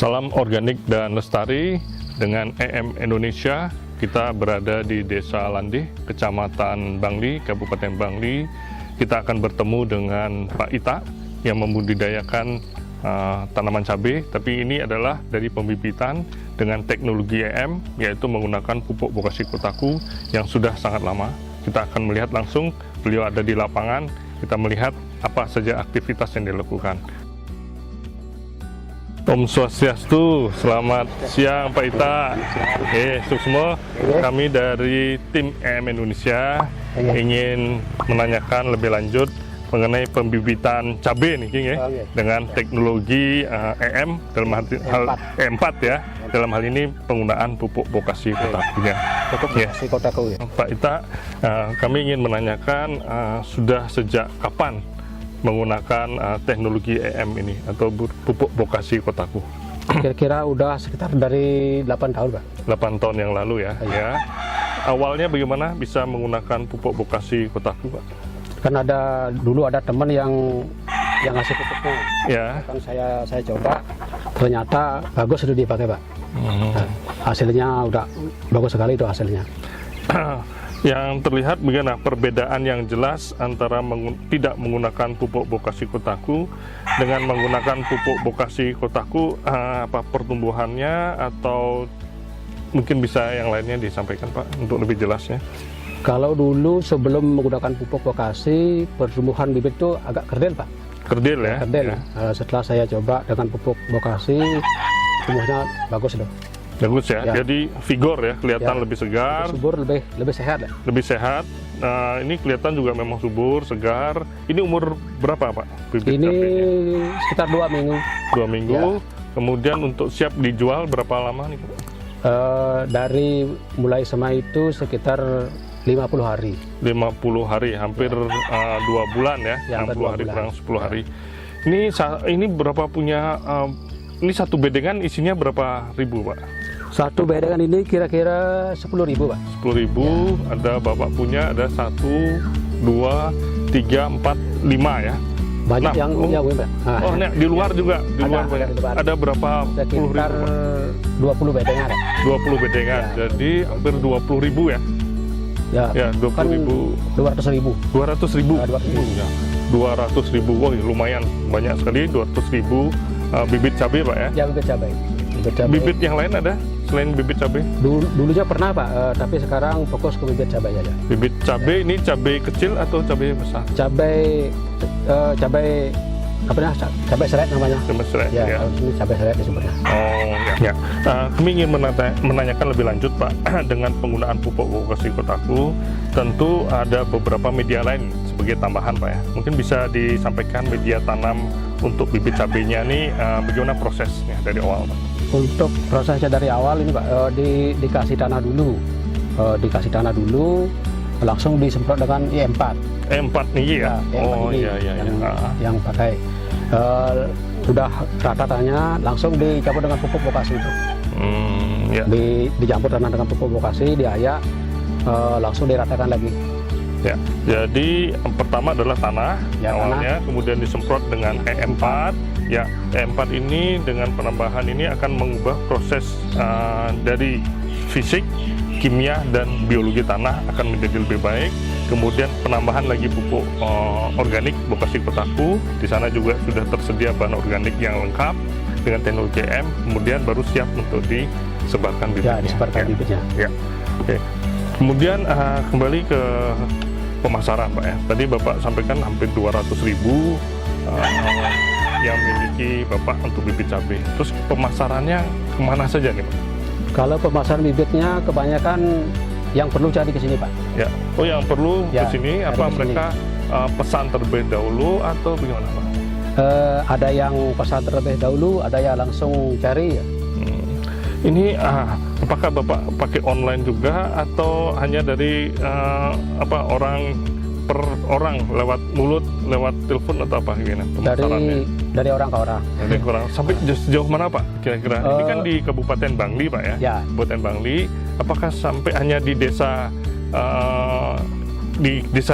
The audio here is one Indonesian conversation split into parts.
Salam organik dan lestari dengan EM Indonesia. Kita berada di Desa Landih, Kecamatan Bangli, Kabupaten Bangli. Kita akan bertemu dengan Pak Ita yang membudidayakan tanaman cabai, tapi ini adalah dari pembibitan dengan teknologi EM, yaitu menggunakan pupuk Bokashi Kotaku yang sudah sangat lama. Kita akan melihat langsung, beliau ada di lapangan, kita melihat apa saja aktivitas yang dilakukan. Om Swastiastu, selamat siang Pak Ita. Semua kami dari tim EM Indonesia ingin menanyakan lebih lanjut mengenai pembibitan cabai nih King, dengan teknologi EM dalam hal E4 ya. Dalam hal ini penggunaan pupuk Bokashi Kotaku ya. Pak Ita, kami ingin menanyakan sudah sejak kapan menggunakan teknologi EM ini atau pupuk Bokashi Kotaku? Kira-kira udah sekitar dari 8 tahun Pak. 8 tahun yang lalu ya. Awalnya bagaimana bisa menggunakan pupuk Bokashi Kotaku Pak? Kan dulu ada teman yang ngasih pupuknya. Ya. Kan saya coba, ternyata bagus itu dipakai Pak. Nah, hasilnya udah bagus sekali itu hasilnya. Yang terlihat bagaimana perbedaan yang jelas antara tidak menggunakan pupuk Bokashi Kotaku dengan menggunakan pupuk Bokashi Kotaku, apa pertumbuhannya atau mungkin bisa yang lainnya disampaikan Pak untuk lebih jelasnya? Kalau dulu sebelum menggunakan pupuk Bokashi, pertumbuhan bibit itu agak kerdil Pak. Kerdil ya? Kerdil. Setelah saya coba dengan pupuk Bokashi, tumbuhnya bagus loh. Bagus ya, jadi vigor ya, kelihatan lebih segar, subur, lebih sehat ya. Lebih sehat. Ini kelihatan juga memang subur, segar. Ini umur berapa Pak? Bibit ini cabainya? Sekitar 2 minggu. 2 minggu. Ya. Kemudian untuk siap dijual berapa lama nih Pak? Dari mulai sama itu sekitar 50 hari. 50 hari, hampir 2 bulan ya, 60 hari kurang 10 hari. Ini berapa punya? Ini satu bedengan isinya berapa ribu Pak? Satu bedengan ini kira-kira 10.000 Pak. 10.000, ada Bapak punya, ada 1, 2, 3, 4, 5 ya? Banyak yang Pak. Oh, di luar juga? Di luar banyak. Ada berapa puluh ribu? Sekitar 20 bedengan. 20 bedengan, jadi hampir 20.000 ya? Ya, 20.000. 200.000. 200.000? 200.000. Ya. 200.000, oh lumayan banyak sekali, 200.000 bibit cabai Pak ya? Ya, bibit cabai. Bibit yang lain ada selain bibit cabai? Dulunya pernah Pak, tapi sekarang fokus ke bibit cabai aja. Bibit cabai ini cabai kecil atau cabai besar? Cabai cabai serai namanya. Cabai serai ya. Ini cabai serai disebutnya. Oh ya. Kami ingin menanyakan lebih lanjut Pak dengan penggunaan pupuk Bokashi Kotaku. Tentu ada beberapa media lain sebagai tambahan Pak ya. Mungkin bisa disampaikan media tanam untuk bibit cabainya ini bagaimana prosesnya dari awal Pak? Untuk prosesnya dari awal ini Pak, dikasih tanah dulu, langsung disemprot dengan E4. E4 nih ya? Oh iya. Yang pakai sudah rata tanahnya, langsung dicampur dengan pupuk Bokashi itu. Dicampur tanah dengan pupuk Bokashi, diayak, langsung diratakan lagi. Ya, jadi yang pertama adalah tanah awalnya, kemudian disemprot dengan E4. Ya, E4 ini dengan penambahan ini akan mengubah proses dari fisik, kimia dan biologi tanah akan menjadi lebih baik. Kemudian penambahan lagi pupuk organik Bokashi Kotaku. Di sana juga sudah tersedia bahan organik yang lengkap dengan teknologi EM. Kemudian baru siap untuk disebarkan bibitnya. Ya, disebarkan bibitnya. Ya. Oke. Kemudian kembali ke pemasaran Pak ya. Tadi Bapak sampaikan hampir 200.000 yang miliki Bapak untuk bibit cabai. Terus pemasarannya kemana saja nih Pak? Kalau pemasaran bibitnya kebanyakan yang perlu cari ke sini Pak. Ya. Oh, yang perlu ke sini apa mereka pesan terlebih dahulu atau bagaimana Pak? Ada yang pesan terlebih dahulu, ada yang langsung cari ya. Ini apakah Bapak pakai online juga atau hanya dari orang per orang lewat mulut, lewat telepon atau apa gimana? Dari orang ke orang. Dari orang. Sampai sejauh mana Pak kira-kira? Ini kan di Kabupaten Bangli Pak ya? Ya. Kabupaten Bangli. Apakah sampai hanya di desa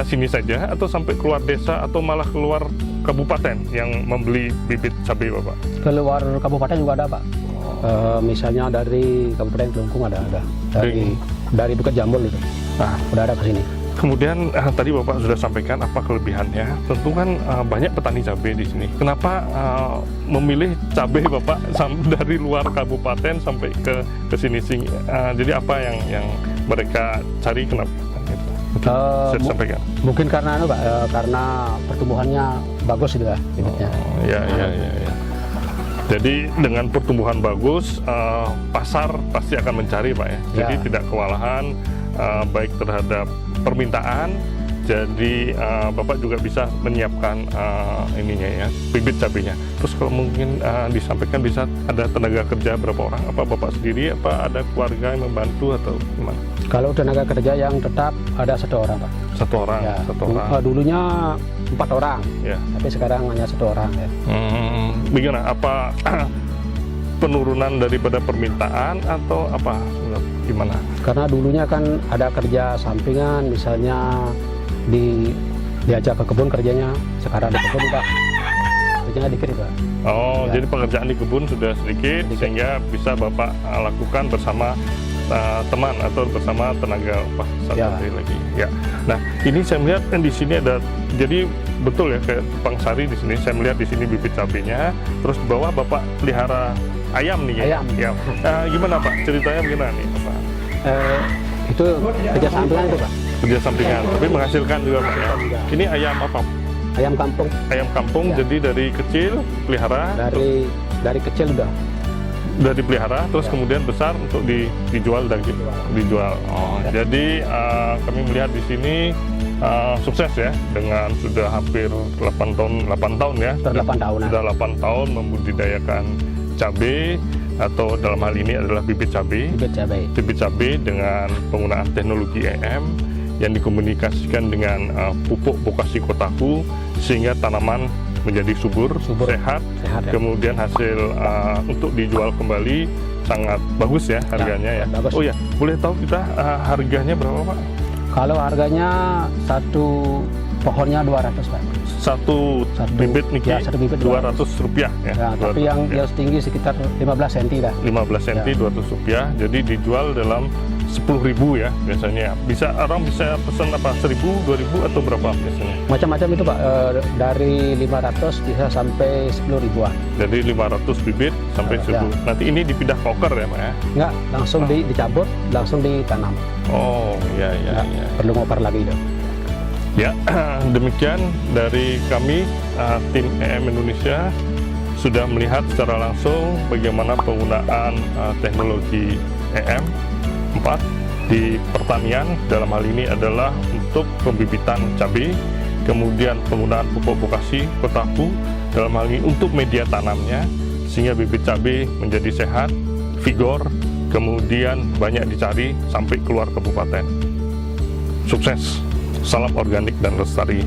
sini saja atau sampai keluar desa atau malah keluar kabupaten yang membeli bibit cabai Bapak? Keluar kabupaten juga ada Pak. Misalnya dari Kabupaten Kelungkung ada dari Bukit Jambul itu. Nah, udah ada ke sini. Kemudian tadi Bapak sudah sampaikan apa kelebihannya. Tentu kan banyak petani cabai di sini. Kenapa memilih cabai Bapak dari luar kabupaten sampai ke sini? Jadi apa yang mereka cari, kenapa? Saya sampaikan. Mungkin karena Pak, karena pertumbuhannya bagus itu ya. Ya. Jadi dengan pertumbuhan bagus, pasar pasti akan mencari Pak ya. Jadi tidak kewalahan baik terhadap permintaan. Jadi Bapak juga bisa menyiapkan ininya ya, bibit cabenya. Terus kalau mungkin disampaikan bisa ada tenaga kerja berapa orang? Apa Bapak sendiri? Apa ada keluarga yang membantu atau gimana? Kalau tenaga kerja yang tetap ada 1 orang Pak. 1 orang. Ya, 1 orang. Dulunya 4 orang. Ya. Tapi sekarang hanya 1 orang ya. Bagaimana? Apa penurunan daripada permintaan atau apa? Gimana? Karena dulunya kan ada kerja sampingan, misalnya diajak ke kebun kerjanya, sekarang di kebun Pak kerjanya dikit Pak. Oh, jadi pekerjaan di kebun sudah sedikit. Sehingga bisa Bapak lakukan bersama teman atau bersama tenaga upah satu lagi. Ya. Nah, ini saya melihat di sini ada, jadi betul ya kayak Tupang Sari di sini. Saya melihat di sini bibit cabenya. Terus di bawah Bapak pelihara ayam nih ya. Ayam. Gimana Pak? Ceritanya gimana nih Pak? Itu kerja sampingan itu Pak. Kerja sampingan, tapi menghasilkan juga Pak ya. Ini ayam apa? Ayam kampung. Ayam kampung. Ya. Jadi dari kecil pelihara. Dari kecil udah. Dari pelihara, terus kemudian besar untuk dijual dan dijual. Oh, ya. Jadi kami melihat di sini sukses ya, dengan sudah hampir 8 tahun ya. Sudah 8 tahun. Sudah 8 tahun membudidayakan cabai, atau dalam hal ini adalah bibit cabai. Bibit cabai dengan penggunaan teknologi EM yang dikomunikasikan dengan pupuk Bokasi Kotaku, sehingga tanaman menjadi subur, sehat ya. Kemudian hasil untuk dijual kembali sangat bagus ya harganya ya. Bagus. Oh ya, boleh tahu kita harganya berapa Pak? Kalau harganya satu pohonnya 200 Pak. Satu bibit niki ya, satu bibit Rp200 ya. Ya, tapi yang setinggi sekitar 15 cm dah. 15 cm ya. Rp200. Jadi dijual dalam 10.000 ya biasanya. Orang bisa pesan apa 1.000, 2.000 atau berapa biasanya? Macam-macam itu Pak. Dari 500 bisa sampai 10.000-an. Jadi 500 bibit sampai 1.000. Ya. Nanti ini dipindah koker ya Pak ya? Enggak, langsung dicabut, langsung ditanam. Oh ya. Perlu ngoper lagi itu. Ya, demikian dari kami tim EM Indonesia sudah melihat secara langsung bagaimana penggunaan teknologi EM 4 di pertanian. Dalam hal ini adalah untuk pembibitan cabai, kemudian penggunaan pupuk Bokasi Kotaku dalam hal ini untuk media tanamnya, sehingga bibit cabai menjadi sehat, vigor, kemudian banyak dicari sampai keluar kabupaten. Sukses! Salam organik dan lestari.